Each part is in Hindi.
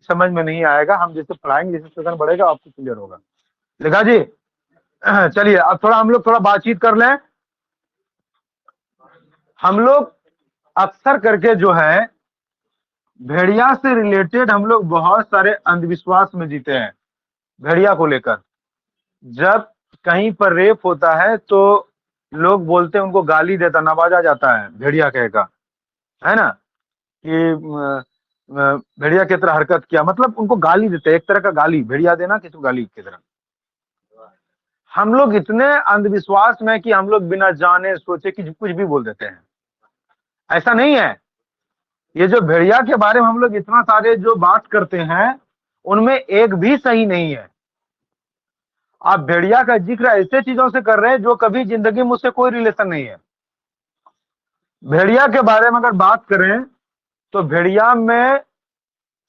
समझ में नहीं आएगा, हम जैसे पढ़ाएंगे जैसे सेशन बढ़ेगा आपको क्लियर होगा। लिखा जी। चलिए अब थोड़ा हम लोग थोड़ा बातचीत कर लें। हम लोग अक्सर करके जो है भेड़िया से रिलेटेड हम लोग बहुत सारे अंधविश्वास में जीते हैं। भेड़िया को लेकर जब कहीं पर रेप होता है तो लोग बोलते हैं, उनको गाली देता नवाजा जाता है भेड़िया कहेगा, है ना, कि भेड़िया की तरह हरकत किया, मतलब उनको गाली देते हैं, एक तरह का गाली, भेड़िया देना किसी को गाली की तरह। हम लोग इतने अंधविश्वास में कि हम लोग बिना जाने सोचे कि कुछ भी बोल देते हैं। ऐसा नहीं है। ये जो भेड़िया के बारे में हम लोग इतना सारे जो बात करते हैं उनमें एक भी सही नहीं है। आप भेड़िया का जिक्र ऐसे चीजों से कर रहे हैं जो कभी जिंदगी में उससे कोई रिलेशन नहीं है। भेड़िया के बारे में अगर बात करें तो भेड़िया में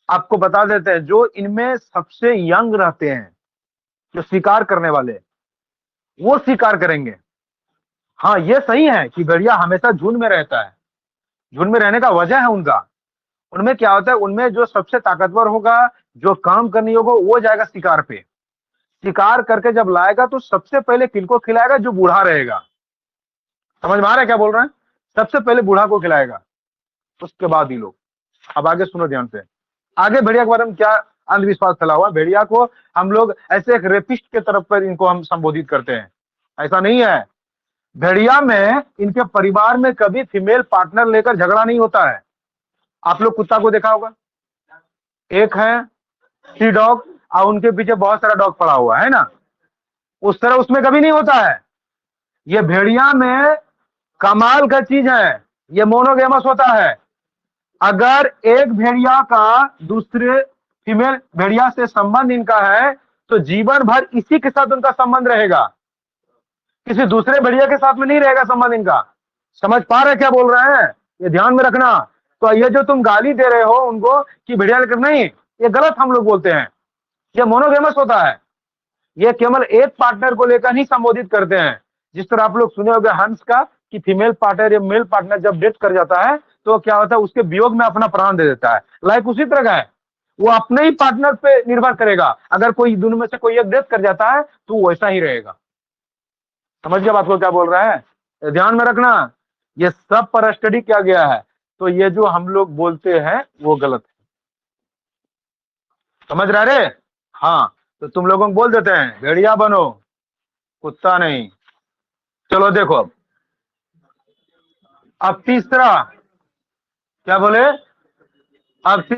आपको बता देते हैं जो इनमें सबसे यंग रहते हैं, जो शिकार करने वाले, वो शिकार करेंगे। हाँ ये सही है कि भेड़िया हमेशा झुंड में रहता है। झुंड में रहने का वजह है उनका, उनमें क्या होता है, उनमें जो सबसे ताकतवर होगा, जो काम करनी होगा, वो जाएगा शिकार पे। शिकार करके जब लाएगा तो सबसे पहले किनको खिलाएगा, जो बूढ़ा रहेगा। समझ में आ रहा है क्या बोल रहे हैं? सबसे पहले बूढ़ा को खिलाएगा, उसके बाद ही लोग। अब आगे सुनो ध्यान से। आगे भेड़िया के बारे में क्या अंधविश्वास फैला हुआ। भेड़िया को हम लोग ऐसे एक रेपिस्ट के तरफ पर इनको हम संबोधित करते हैं। ऐसा नहीं है। भेड़िया में इनके परिवार में कभी फीमेल पार्टनर लेकर झगड़ा नहीं होता है। आप लोग कुत्ता को देखा होगा, एक है सी डॉग और उनके पीछे बहुत सारा डॉग पड़ा हुआ है ना, उस तरह उसमें कभी नहीं होता है। ये भेड़िया में कमाल का चीज है, ये मोनोगेमस होता है। अगर एक भेड़िया का दूसरे फीमेल भेड़िया से संबंध इनका है तो जीवन भर इसी के साथ उनका संबंध रहेगा, किसी दूसरे भेड़िया के साथ में नहीं रहेगा संबंध इनका। समझ पा रहे क्या बोल रहे हैं? ये ध्यान में रखना। तो ये जो तुम गाली दे रहे हो उनको कि भेड़िया लेकर, नहीं, ये गलत हम लोग बोलते हैं। ये मोनोगेमस होता है, ये केवल एक पार्टनर को लेकर ही संबोधित करते हैं। जिस तरह आप लोग सुने होंगे हंस का कि फीमेल पार्टनर या मेल पार्टनर जब डेथ कर जाता है तो क्या होता है, उसके वियोग में अपना प्राण दे देता है। लाइक उसी तरह का है, वो अपने ही पार्टनर पे निर्भर करेगा। अगर कोई दोनों में से कोई एक डेथ कर जाता है तो वो वैसा ही रहेगा। समझ गया बात को क्या बोल रहा है? ध्यान में रखना, ये सब पर स्टडी किया गया है। तो ये जो हम लोग बोलते हैं वो गलत है। समझ रहे रे? हाँ, तो तुम लोगों को बोल देते हैं भेड़िया बनो, कुत्ता नहीं। चलो देखो अब तीसरा, क्या बोले? अब